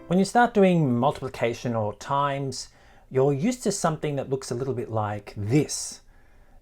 When you start doing multiplication or times, you're used to something that looks a little bit like this.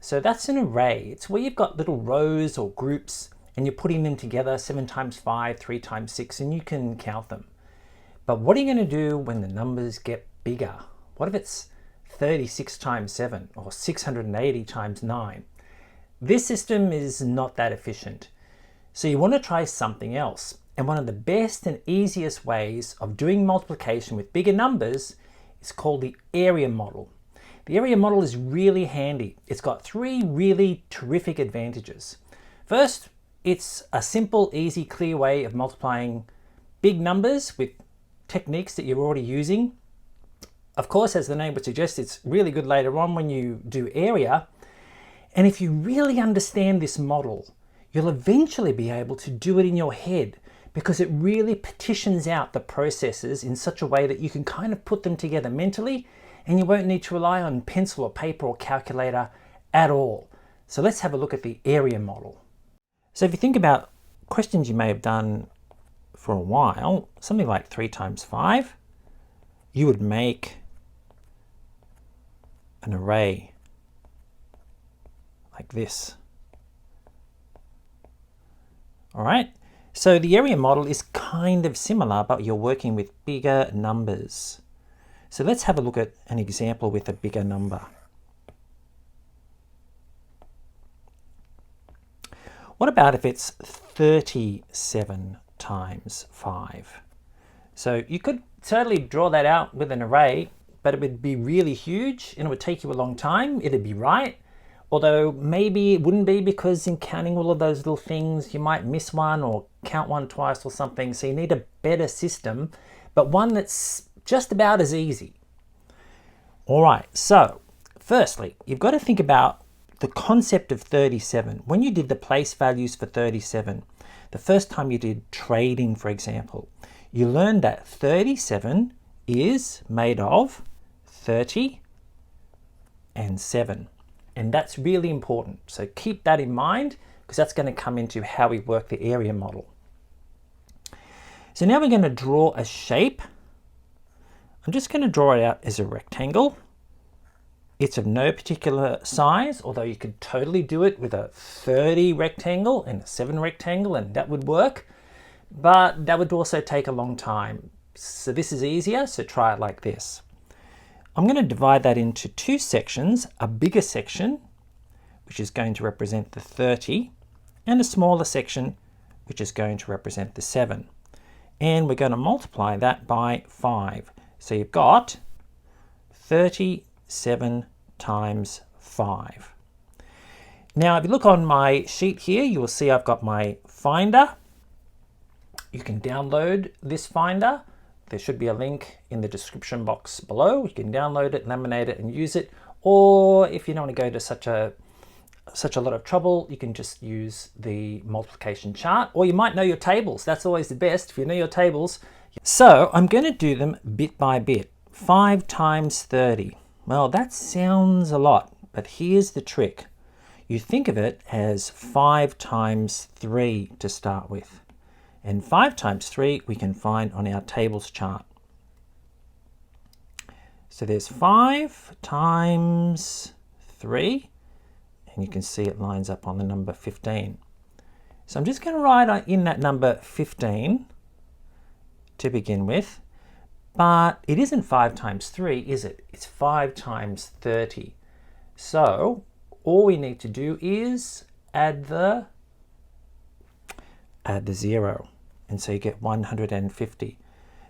So that's an array. It's where you've got little rows or groups and you're putting them together, 7 times 5, 3 times 6, and you can count them. But what are you going to do when the numbers get bigger? What if it's 36 times 7 or 680 times 9? This system is not that efficient. So you want to try something else. And one of the best and easiest ways of doing multiplication with bigger numbers is called the area model. The area model is really handy. It's got 3 really terrific advantages. First, it's a simple, easy, clear way of multiplying big numbers with techniques that you're already using. Of course, as the name would suggest, it's really good later on when you do area. And if you really understand this model, you'll eventually be able to do it in your head, because it really partitions out the processes in such a way that you can kind of put them together mentally and you won't need to rely on pencil or paper or calculator at all. So let's have a look at the area model. So if you think about questions you may have done for a while, something like 3 times 5, you would make an array like this. All right. So the area model is kind of similar, but you're working with bigger numbers. So let's have a look at an example with a bigger number. What about if it's 37 times 5? So you could certainly draw that out with an array, but it would be really huge and it would take you a long time. It'd be right. Although maybe it wouldn't be, because in counting all of those little things, you might miss one or count one twice or something. So you need a better system, but one that's just about as easy. All right, so firstly, you've got to think about the concept of 37. When you did the place values for 37, the first time you did trading, for example, you learned that 37 is made of 30 and 7. And that's really important. So keep that in mind, because that's going to come into how we work the area model. So now we're going to draw a shape. I'm just going to draw it out as a rectangle. It's of no particular size, although you could totally do it with a 30 rectangle and a 7 rectangle, and that would work. But that would also take a long time. So this is easier, so try it like this. I'm going to divide that into 2 sections, a bigger section, which is going to represent the 30, and a smaller section, which is going to represent the 7. And we're going to multiply that by 5. So you've got 37 times 5. Now, if you look on my sheet here, you will see I've got my Finder. You can download this Finder. There should be a link in the description box below. You can download it, laminate it, and use it. Or if you don't want to go to such a lot of trouble, you can just use the multiplication chart. Or you might know your tables. That's always the best, if you know your tables. So I'm going to do them bit by bit. 5 times 30. Well, that sounds a lot, but here's the trick. You think of it as 5 times 3 to start with. And 5 times 3 we can find on our tables chart. So there's 5 times 3, and you can see it lines up on the number 15. So I'm just going to write in that number 15 to begin with, but it isn't 5 times 3, is it? It's 5 times 30. So all we need to do is add the 0, and so you get 150.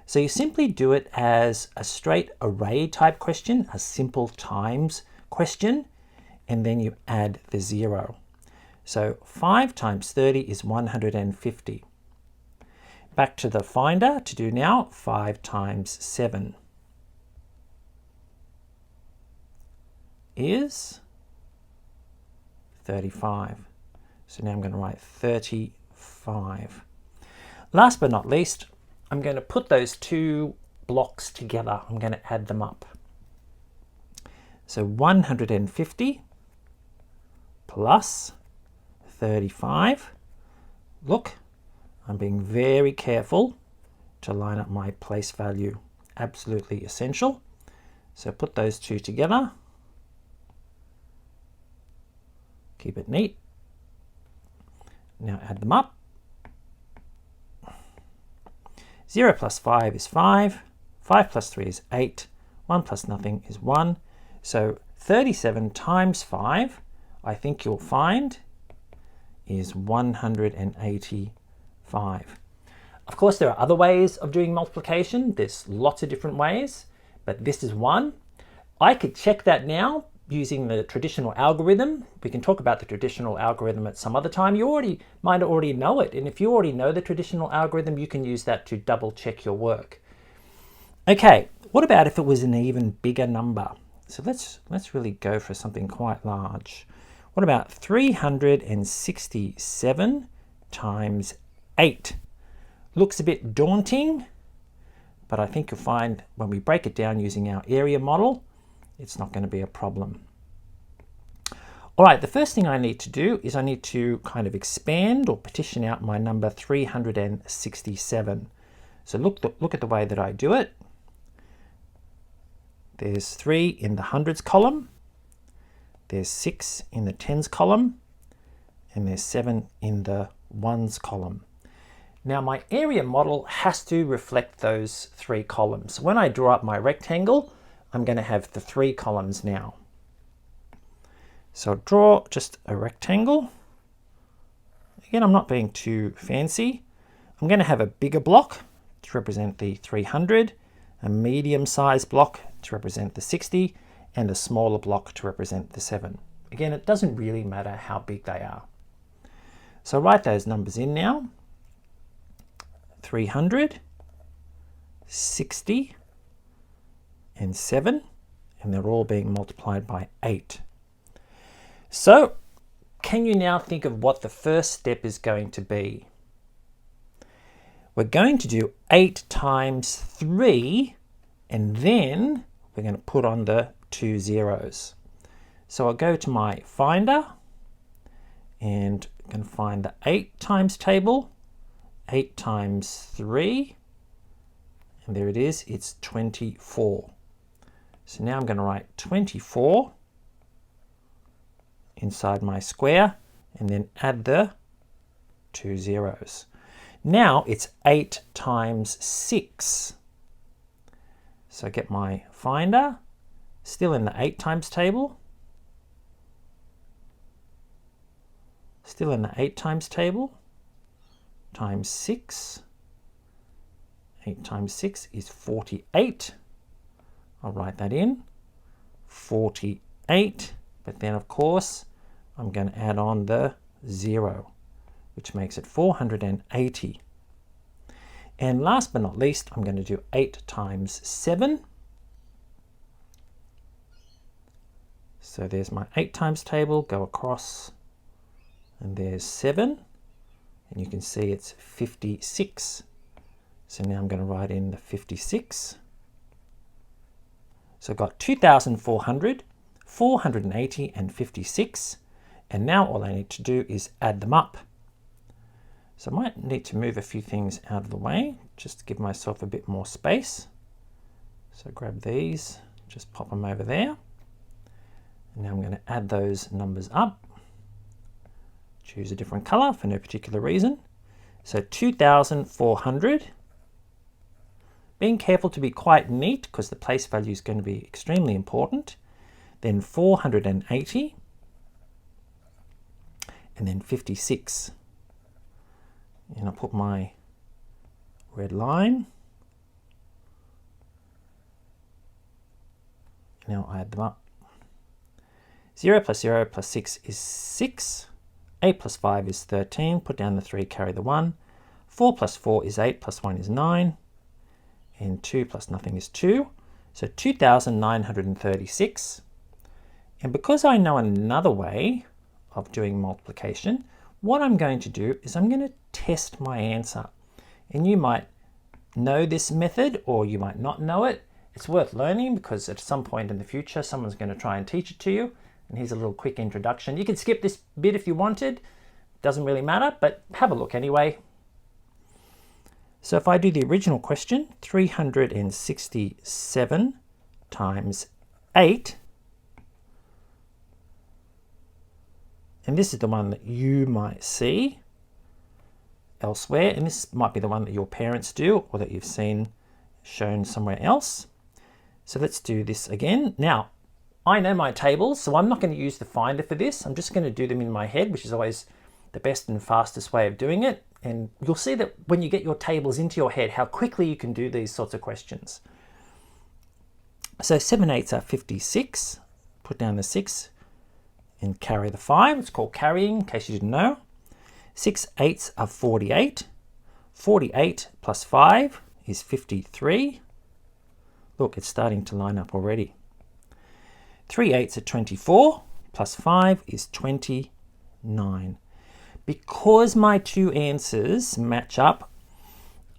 So you simply do it as a straight array type question, a simple times question, and then you add the 0. So 5 times 30 is 150. Back to the Finder to do now. 5 times 7 is 35. So now I'm going to write 35. Last but not least, I'm going to put those 2 blocks together. I'm going to add them up. So 150 plus 35. Look, I'm being very careful to line up my place value. Absolutely essential. So put those two together. Keep it neat. Now add them up. 0 plus 5 is 5. 5 plus 3 is 8. 1 plus nothing is 1. So 37 times 5, I think you'll find, is 185. Of course, there are other ways of doing multiplication. There's lots of different ways, but this is one. I could check that now using the traditional algorithm. We can talk about the traditional algorithm at some other time. You might already know it, and if you already know the traditional algorithm, you can use that to double check your work. Okay, what about if it was an even bigger number? So let's really go for something quite large. What about 367 times 8? Looks a bit daunting, but I think you'll find when we break it down using our area model, it's not going to be a problem. All right, the first thing I need to do is I need to kind of expand or partition out my number 367. So look at the way that I do it. There's 3 in the hundreds column, there's 6 in the tens column, and there's 7 in the ones column. Now my area model has to reflect those 3 columns. When I draw up my rectangle, I'm going to have the 3 columns now. So I'll draw just a rectangle. Again, I'm not being too fancy. I'm going to have a bigger block to represent the 300, a medium-sized block to represent the 60, and a smaller block to represent the 7. Again, it doesn't really matter how big they are. So write those numbers in now. 300, 60, and 7, and they're all being multiplied by 8. So, can you now think of what the first step is going to be? We're going to do 8 times 3, and then we're going to put on the 2 zeros. So I'll go to my finder, and I'm going to find the 8 times table. 8 times 3, and there it is, it's 24. So now I'm going to write 24 inside my square and then add the 2 zeros. Now it's 8 times 6. So I get my finder, still in the 8 times table, still in the 8 times table, times 6. 8 times 6 is 48. I'll write that in. 48. But then, of course, I'm going to add on the 0, which makes it 480. And last but not least, I'm going to do 8 times 7. So there's my 8 times table. Go across. And there's 7. And you can see it's 56. So now I'm going to write in the 56. So I've got 2,400, 480, and 56. And now all I need to do is add them up. So I might need to move a few things out of the way, just to give myself a bit more space. So grab these, just pop them over there. And now I'm going to add those numbers up. Choose a different color for no particular reason. So 2,400. Being careful to be quite neat because the place value is going to be extremely important. Then 480. And then 56. And I'll put my red line. Now I'll add them up. 0 plus 0 plus 6 is 6. 8 plus 5 is 13, put down the 3, carry the 1. 4 plus 4 is 8, plus 1 is 9. And 2 plus nothing is 2. So 2,936. And because I know another way of doing multiplication, what I'm going to do is I'm going to test my answer. And you might know this method or you might not know it. It's worth learning because at some point in the future, someone's going to try and teach it to you. And here's a little quick introduction. You can skip this bit if you wanted. Doesn't really matter, but have a look anyway. So if I do the original question, 367 times 8, and this is the one that you might see elsewhere, and this might be the one that your parents do or that you've seen shown somewhere else. So let's do this again. Now, I know my tables, so I'm not going to use the finder for this. I'm just going to do them in my head, which is always the best and fastest way of doing it. And you'll see that when you get your tables into your head, how quickly you can do these sorts of questions. So 7 8s are 56. Put down the 6 and carry the 5. It's called carrying, in case you didn't know. 6 8s are 48. 48 plus 5 is 53. Look, it's starting to line up already. 3 8s are 24. Plus 5 is 29. Because my two answers match up,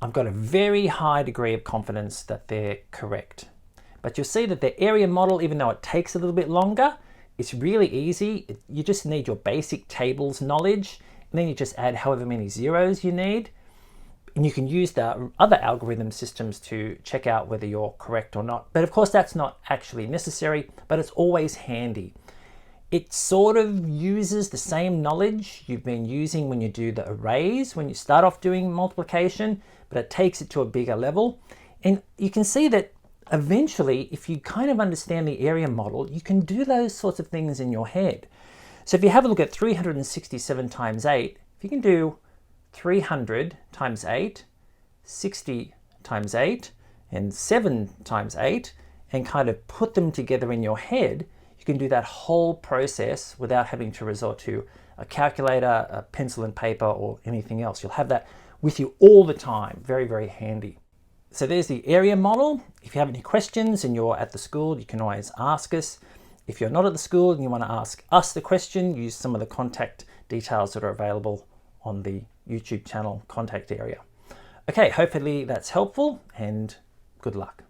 I've got a very high degree of confidence that they're correct. But you'll see that the area model, even though it takes a little bit longer, it's really easy. You just need your basic tables knowledge, and then you just add however many zeros you need. And you can use the other algorithm systems to check out whether you're correct or not. But of course, that's not actually necessary, but it's always handy. It sort of uses the same knowledge you've been using when you do the arrays, when you start off doing multiplication, but it takes it to a bigger level. And you can see that eventually, if you kind of understand the area model, you can do those sorts of things in your head. So if you have a look at 367 times 8, if you can do 300 times 8, 60 times 8, and 7 times 8, and kind of put them together in your head, you can do that whole process without having to resort to a calculator, a pencil and paper, or anything else. You'll have that with you all the time. Very, very handy. So there's the area model. If you have any questions and you're at the school, you can always ask us. If you're not at the school and you want to ask us the question, use some of the contact details that are available on the YouTube channel contact area. Okay, hopefully that's helpful, and good luck.